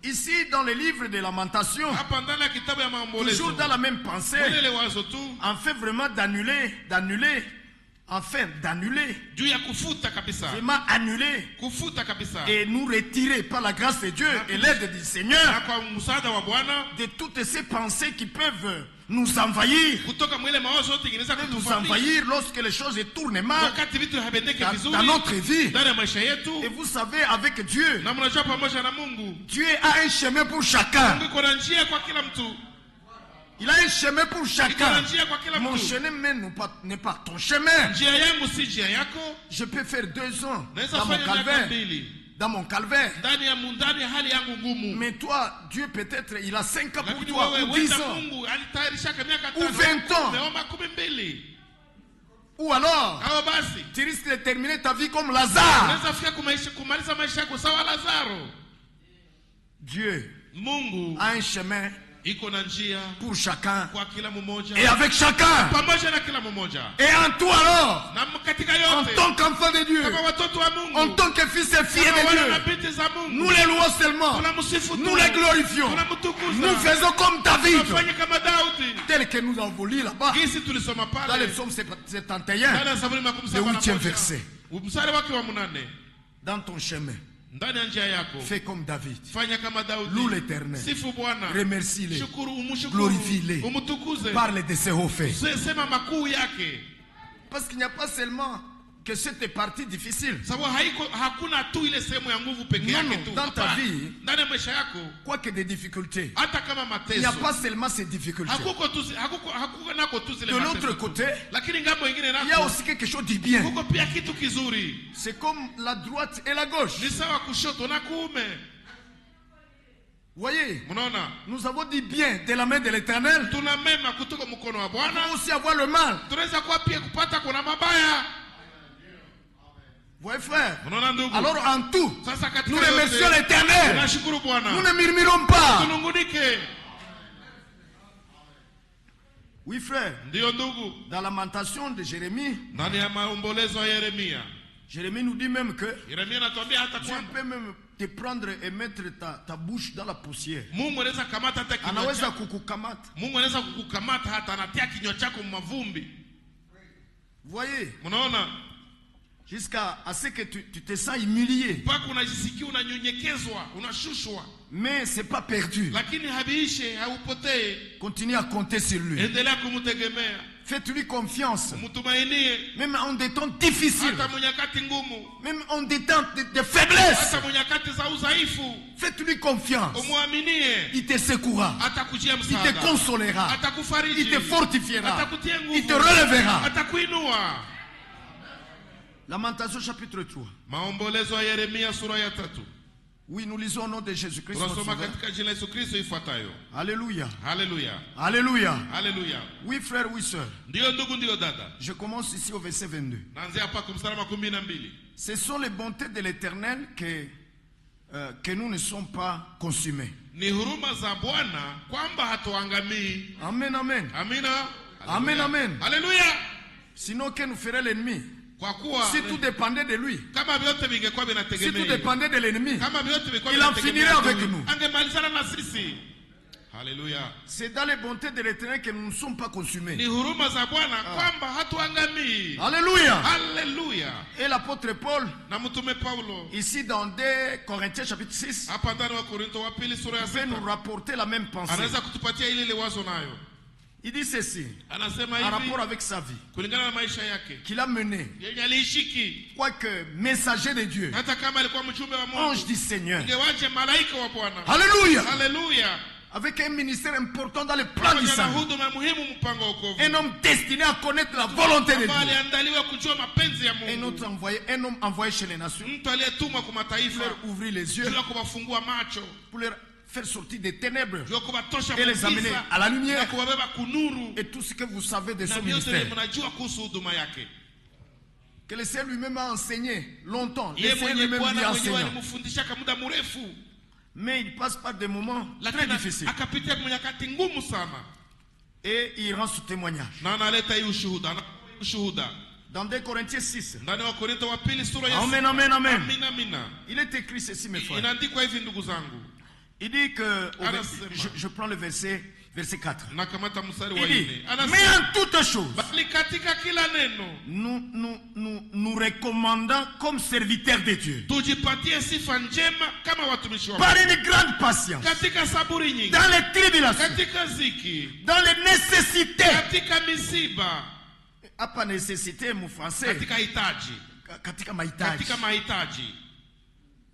Ici, dans le livre de Lamentations, toujours dans la même pensée, on fait vraiment d'annuler, vraiment annuler et nous retirer par la grâce de Dieu et l'aide du Seigneur de toutes ces pensées qui peuvent nous envahir lorsque les choses tournent mal dans notre vie. Et vous savez, avec Dieu, Dieu a un chemin pour chacun. Il a un chemin pour chacun. Mon chemin n'est pas ton chemin. Je peux faire 2 ans dans mon calvaire. Mais toi, Dieu peut-être, il a 5 ans pour toi, ou 10 ans, ou 20 ans. Ou alors, tu risques de terminer ta vie comme Lazare. Dieu a un chemin pour chacun et avec chacun. Et en toi alors, en tant qu'enfant de Dieu, en tant que fils et fille de Dieu, nous les louons seulement, nous les glorifions, nous faisons comme David, tel que nous avons lu là-bas dans le psaume 71, le 8e verset. Dans ton chemin, fais comme David. Loue l'Éternel. Remercie-le. Glorifie-le. Parle de ses hauts faits. Parce qu'il n'y a pas seulement que cette partie difficile. Non, dans ta vie, quoi que des difficultés, il n'y a pas seulement ces difficultés. De l'autre côté, il y a aussi quelque chose de bien. C'est comme la droite et la gauche. Voyez, nous avons dit bien de la main de l'Éternel. Nous pouvons aussi avoir le mal. Voyez frère, alors en tout, nous remercions l'Éternel. Nous ne murmurons pas. Oui frère, dans la lamentation de Jérémie, Jérémie nous dit même que Dieu peut même te prendre et mettre ta bouche dans la poussière. Anaweza kukukamata. Voyez, jusqu'à ce que tu te sens humilié. Mais ce n'est pas perdu. Continue à compter sur lui. Faites-lui confiance. Même en des temps difficiles. Même en des temps de faiblesse. Faites-lui confiance. Il te secourra. Il te consolera. Il te fortifiera. Il te relèvera. Lamentation chapitre 3. Oui, nous lisons au nom de Jésus-Christ. Alléluia. Alléluia. Alléluia. Alléluia. Oui, frère, oui, sœur. Je commence ici au verset 22. Ce sont les bontés de l'Éternel que nous ne sommes pas consumés. Amen, amen. Amen, amen. Alléluia. Sinon, que nous ferait l'ennemi? Si tout dépendait de lui, si tout dépendait de l'ennemi, il en finirait avec nous. Alléluia. C'est dans les bontés de l'Éternel que nous ne sommes pas consumés. Alléluia. Alléluia. Et l'apôtre Paul, ici dans 2 Corinthiens chapitre 6, peut nous rapporter la même pensée. Il dit ceci, en rapport avec sa vie, qu'il a mené, quoique messager de Dieu, ange du Seigneur. Alléluia. Alléluia. Avec un ministère important dans le plan du salut. Un homme destiné à connaître la volonté de Dieu. Un homme envoyé chez les nations pour leur ouvrir les yeux, pour leur faire sortir des ténèbres et les amener à la lumière. Et tout ce que vous savez de son ministère, que le Seigneur lui-même a enseigné longtemps. Le Seigneur lui-même lui a enseigné. Mais il passe par des moments très difficiles. Et il rend ce témoignage. Dans 2 Corinthiens 6. Amen, amen, amen. Il est écrit ceci, mes frères. Il dit que, je prends le verset 4. Il dit, mais en toutes choses, nous recommandons comme serviteurs de Dieu, par une grande patience, dans les tribulations, dans les nécessités, pas nécessité, mon français, katika mahitaji.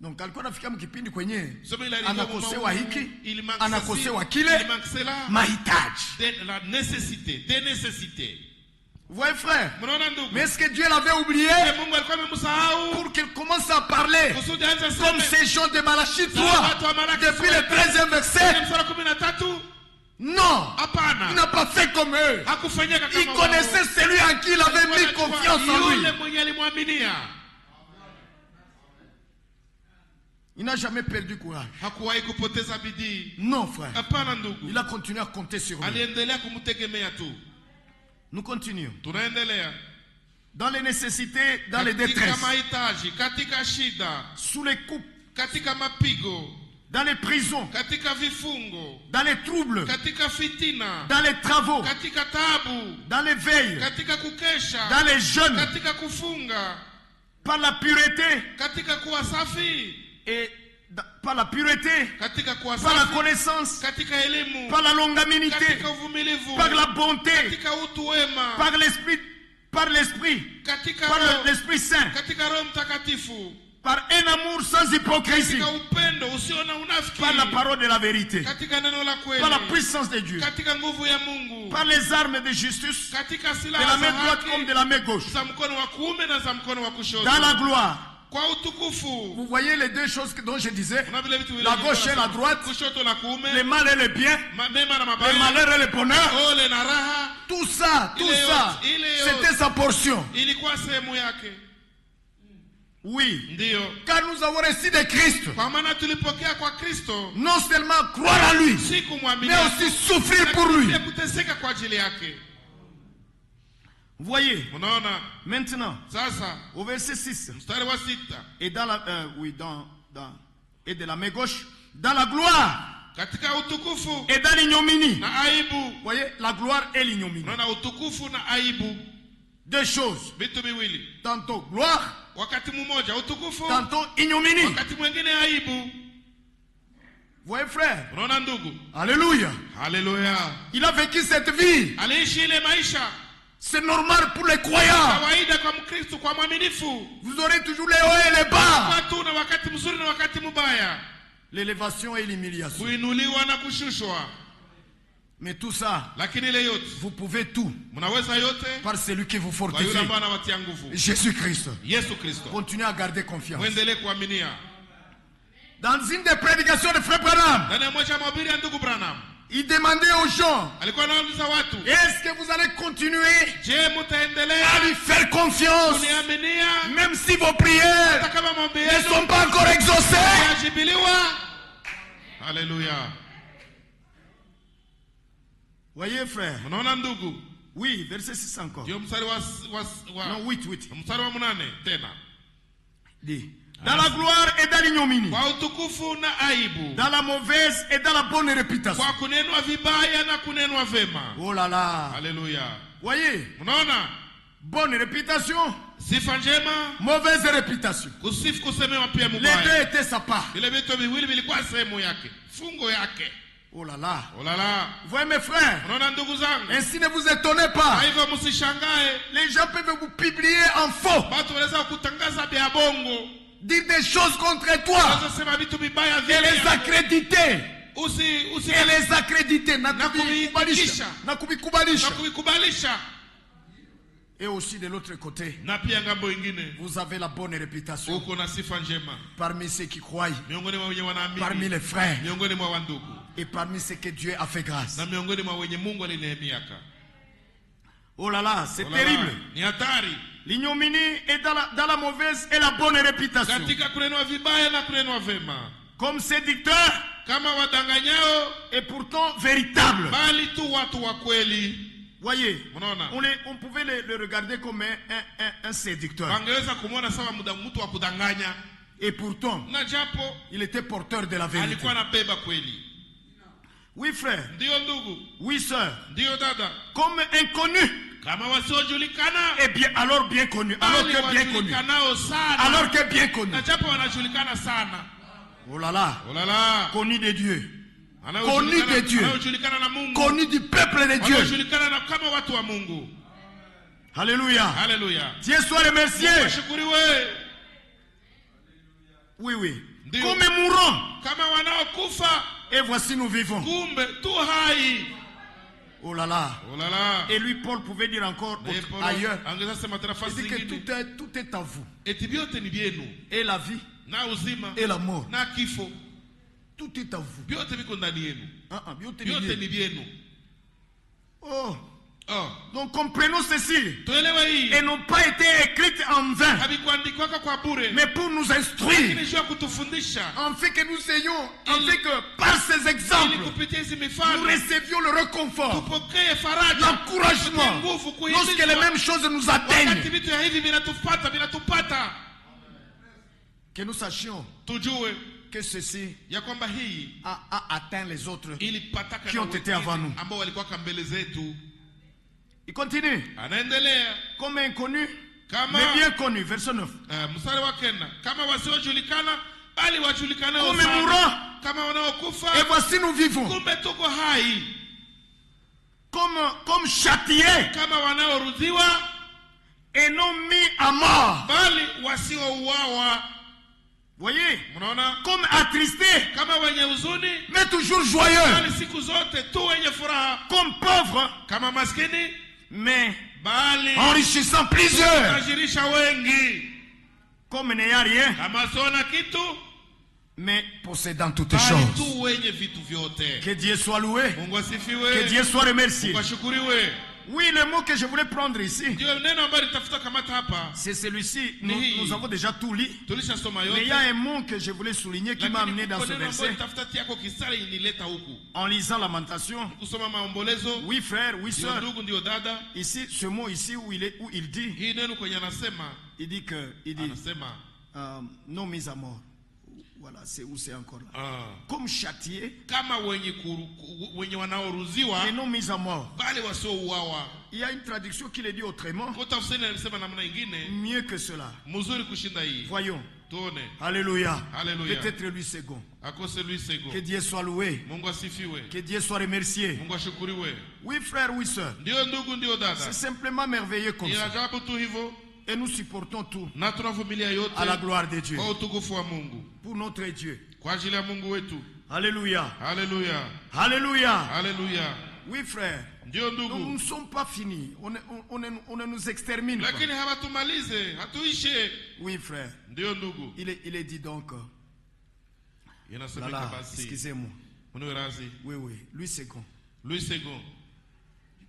Donc alikuwa nafikia mkipindi kwenye anakosewa hiki, anakosewa kile, mahitaji. La nécessité, des nécessités. Vous voyez frère, mais est-ce que Dieu l'avait oublié pour qu'il commence à parler comme ces gens de Malachie 3 depuis le 13e verset? Non, il n'a pas fait comme eux. Il connaissait celui en qui il avait mis confiance en lui. Il n'a jamais perdu courage. Non, frère. Il a continué à compter sur lui. Nous continuons. Dans les nécessités, dans les détresses, sous les coups, dans les prisons, dans les troubles, dans les travaux, dans les veilles, dans les jeûnes, par la pureté, et par la pureté, par la connaissance, par la longanimité, par la bonté, par l'Esprit Saint, par un amour sans hypocrisie, par la parole de la vérité, par la puissance de Dieu, par les armes de justice, de la main droite comme de la main gauche, dans la gloire. Vous voyez les deux choses dont je disais, la gauche et la droite, le mal et le bien, le malheur et le bonheur, tout ça, c'était sa portion. Oui, car nous avons reçu de Christ, non seulement croire en lui, mais aussi souffrir pour lui. Vous voyez, maintenant, au verset 6, et dans la, et de la main gauche, dans la gloire, et dans l'ignominie. Vous voyez, la gloire et l'ignominie. Deux choses. Tantôt gloire, tantôt ignominie. Vous voyez, frère? Alléluia. Alléluia. Il a vécu cette vie. C'est normal pour les croyants. Vous aurez toujours les hauts et les bas, l'élévation et l'humiliation. Mais tout ça, vous pouvez tout par celui qui vous fortifie, Jésus-Christ. Continuez à garder confiance. Dans une des prédications de Frère Branham, il demandait aux gens, est-ce que vous allez continuer à lui faire confiance même si vos prières ne sont pas encore exaucées? Alléluia. Voyez, frère. Oui, verset 6 encore. Non, 8. Dit. Dans la gloire et dans l'ignominie, dans la mauvaise et dans la bonne réputation. Oh là là. Alléluia. Voyez, bonne réputation, mauvaise réputation. Les deux étaient sa part. Oh là là. Oh là là. Vous voyez mes frères, ainsi ne vous étonnez pas. Les gens peuvent vous publier en faux, dire des choses contre toi et les accréditer. Et les accréditer. Et aussi de l'autre côté, vous avez la bonne réputation parmi ceux qui croient, parmi les frères et parmi ceux que Dieu a fait grâce. Oh là là, c'est terrible. L'ignominie est dans la mauvaise et la bonne réputation. Comme séducteur et pourtant véritable. Voyez, on pouvait le regarder comme un séducteur. Et pourtant, il était porteur de la vérité. Oui, frère. Oui, sœur. Comme inconnu. Et bien, alors bien connu. Alors que bien connu. Alors que bien connu. Oh là là. Oh là là. Connu de Dieu. Connu de Dieu. Connu du peuple de Dieu. Alléluia. Alléluia. Dieu soit remercié. Oui, oui. Comme mourant. Et voici nous vivons. Oh là là. Oh là là. Et lui, Paul pouvait dire encore ailleurs. Il dit que tout est à vous. Et la vie. Et la mort. Tout est à vous. Oh. Donc comprenons ceci. Et n'ont pas été écrites en vain, mais pour nous instruire, en fait que nous ayons, en fait que par ces exemples, nous recevions le réconfort, l'encouragement, lorsque les mêmes choses nous atteignent. Que nous sachions que ceci a atteint les autres qui ont été avant nous. Il continue. Comme inconnu, mais bien connu. Verset 9. Comme mourant, et voici nous vivons. Comme châtiés, et non mis à mort. Voyez, comme attristé, mais toujours joyeux, comme pauvre, mais enrichissant plusieurs, comme n'ayant rien, mais possédant toutes choses. Que Dieu soit loué, que Dieu soit remercié. Oui, le mot que je voulais prendre ici, c'est celui-ci. Nous avons déjà tout lu. Mais il y a un mot que je voulais souligner qui m'a amené dans ce verset. En lisant Lamentation. Oui, frère, oui, soeur. Ici, ce mot ici où il dit que non mis à mort. Voilà, c'est où c'est encore là. Comme châtié, et non mis à mort. Il y a une traduction qui le dit autrement. Mieux que cela. Voyons. Alléluia. Peut-être lui second. Que Dieu soit loué. Que Dieu soit remercié. Oui, frère, oui, soeur. C'est simplement merveilleux comme ça. Et nous supportons tout à la gloire de Dieu. Pour notre Dieu. Alléluia. Alléluia. Alléluia. Alléluia. Oui, frère. Nous ne sommes pas finis. On ne nous extermine pas. Oui, frère. Il est dit donc. Voilà, excusez-moi. Oui, oui. Lui second.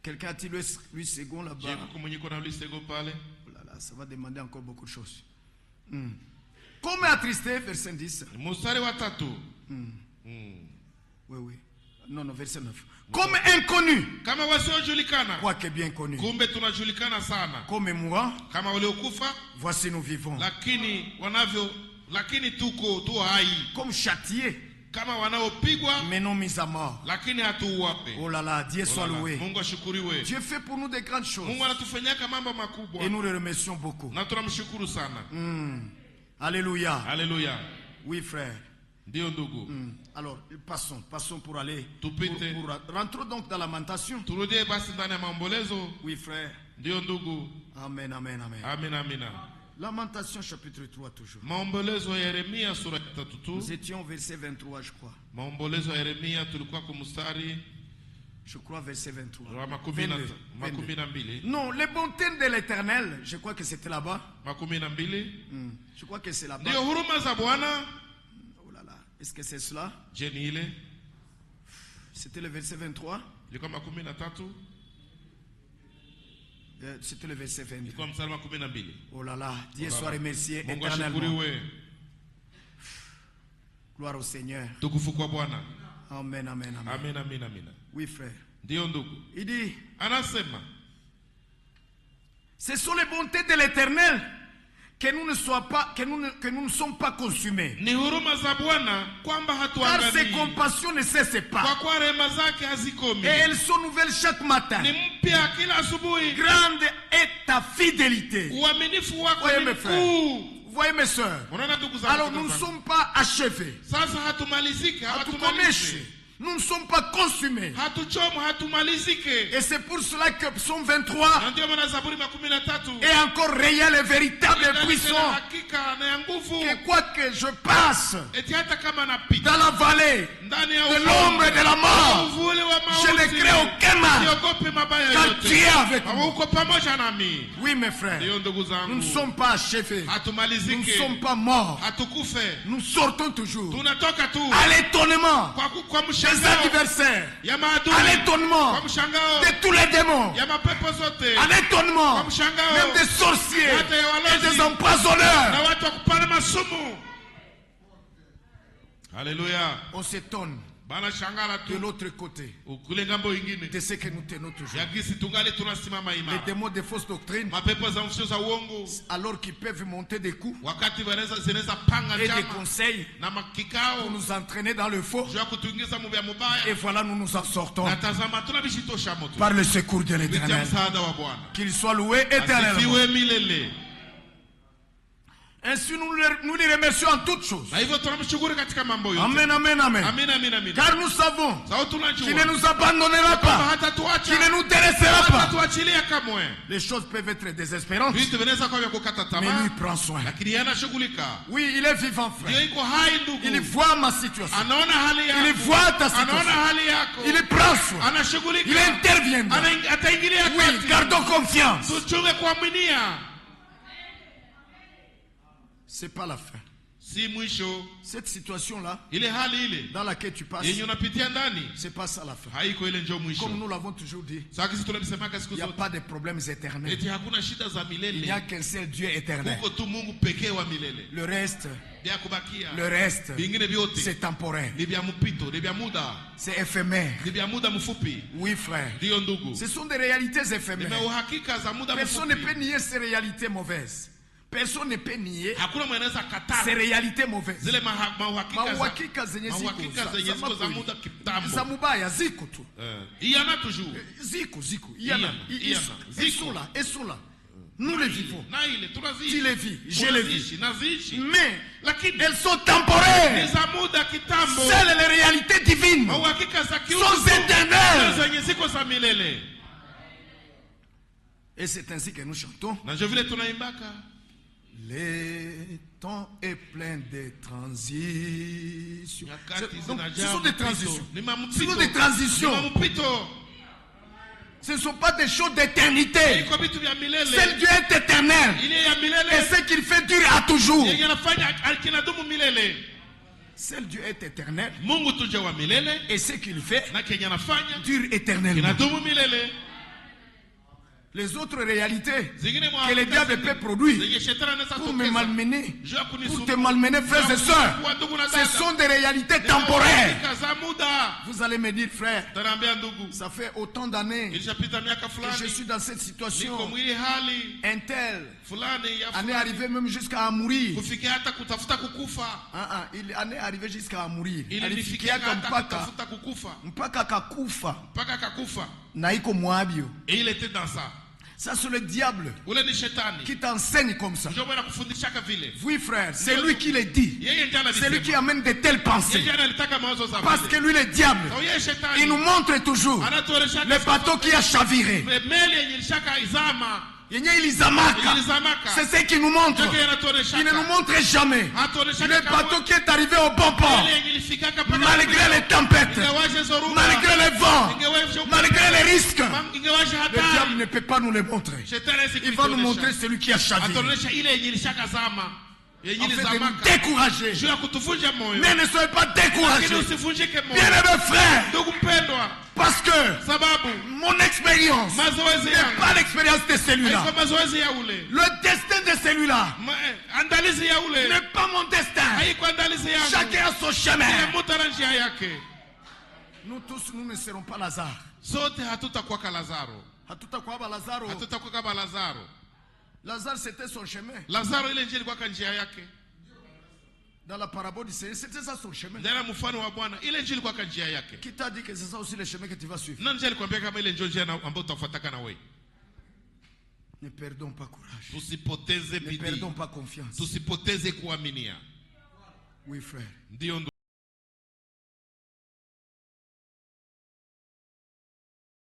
Quelqu'un a-t-il lui second là-bas? Ça va demander encore beaucoup de choses. Comme attristé, verset 10. Oui. Non, verset 9. Comme inconnu, quoique bien connu. Comme mourant, voici nous vivons. Comme châtiés, mais non mis à mort. Oh là là, Dieu soit loué. Dieu fait pour nous de grandes choses. Et nous le remercions beaucoup. Alléluia. Alléluia. Oui, frère. Alors, passons pour aller. Rentrons donc dans la Lamentation. Oui, frère. Amen, amen, amen. Amen, amen. Lamentation chapitre 3 toujours. Nous étions au verset 23, je crois. Je crois verset 23. 22. Non, les bontés de l'Éternel, je crois que c'était là-bas. Je crois que c'est là-bas. Oh là là, est-ce que c'est cela? C'était le verset 23. C'était le verset 22. Oh là là, Dieu soit remercié éternellement. Gloire au Seigneur. Amen, amen, amen. Oui, frère. Il dit, ce sont les bontés de l'Éternel que nous ne sommes pas consumés. Car ses compassions ne cessent pas. Et elles sont nouvelles chaque matin. Grande est ta fidélité. Voyez mes frères, voyez mes soeurs. Alors nous ne sommes pas achevés. Nous ne sommes pas consumés. Et c'est pour cela que Psaume 23 est encore réel et véritable et puissant. Que quoi que je passe dans la vallée de l'ombre et de la mort, je ne crains aucun mal, car tu es avec moi. Oui, mes frères, nous ne sommes pas achevés. Nous ne sommes pas morts. Nous sortons toujours à l'étonnement des adversaires, à l'étonnement de tous les démons, à l'étonnement même des sorciers et des empoisonneurs. Alléluia. On s'étonne de l'autre côté de ce que nous tenons toujours. Les démons de fausses doctrines, alors qu'ils peuvent monter des coups et des conseils pour nous entraîner dans le faux, et voilà, nous nous en sortons par le secours de l'Éternel. Qu'il soit loué éternellement. Ainsi nous les remercions en toutes choses. Amen, amen, amen. Car nous savons qu'il ne nous abandonnera pas, qu'il ne nous délaissera pas. Les choses peuvent être désespérantes, mais lui prend soin. Oui, il est vivant, frère. Il voit ma situation. Il voit ta situation. Il prend soin. Il interviendra. Oui, gardons confiance. C'est pas la fin. Cette situation-là, dans laquelle tu passes, c'est pas ça la fin. Comme nous l'avons toujours dit, il n'y a pas de problèmes éternels. Il n'y a qu'un seul Dieu éternel. Le reste, c'est temporaire. C'est éphémère. Oui, frère. Ce sont des réalités éphémères. Personne ne peut nier ces réalités mauvaises. Personne ne peut nier ces réalités mauvaises. Il y en a toujours. Il y en a. Ils sont là. Nous les vivons. Tu les vis. Je les vis. Mais elles sont temporaires. Seules les réalités divines sont éternelles. Et c'est ainsi que nous chantons. Le temps est plein de transitions. Ce sont des transitions. Ce ne sont pas des choses d'éternité. Seul Dieu est éternel. Et ce qu'il fait dure à toujours. Seul Dieu est éternel. Et ce qu'il fait dure éternellement. Les autres réalités que le diable peut produire pour me malmener, pour te malmener, frères et sœurs, ce sont des réalités temporaires. Vous allez me dire, frère, ça fait autant d'années que je suis dans cette situation. Un tel en est arrivé même jusqu'à mourir. Il en est arrivé jusqu'à mourir. Et il était dans ça. Ça, c'est le diable qui t'enseigne comme ça. Oui, frère, c'est lui qui le dit. C'est lui qui amène de telles pensées. Parce que lui, le diable, il nous montre toujours le bateau qui a chaviré. C'est ce qu'il nous montre. Il ne nous montre jamais le bateau qui est arrivé au bon port, malgré les tempêtes, malgré les vents, malgré les risques. Le diable ne peut pas nous le montrer. Il va nous montrer celui qui a chaviré, afin de nous décourager. Mais ne soyez pas découragés, bien-aimés frères, parce que mon expérience n'est pas l'expérience de celui-là. Le destin de celui-là n'est pas mon destin. Chacun a son chemin. Nous tous, nous ne serons pas Lazare. Lazare c'était son chemin. Lazaro ile njia ilikuwa njia yake. Dans la parabole du Seigneur, c'était ça son chemin. Ndana mfano wa Bwana, ile njia ilikuwa njia yake. Qui t'a dit que c'est ça aussi le chemin que tu vas suivre? Nani alikwambia kama ile njia ambayo utafuataka na wewe? Ne perdons pas courage. Tusipoteze bidii. Ne perdons pas confiance. Tusipoteze kuaminia. Oui frère. Ndio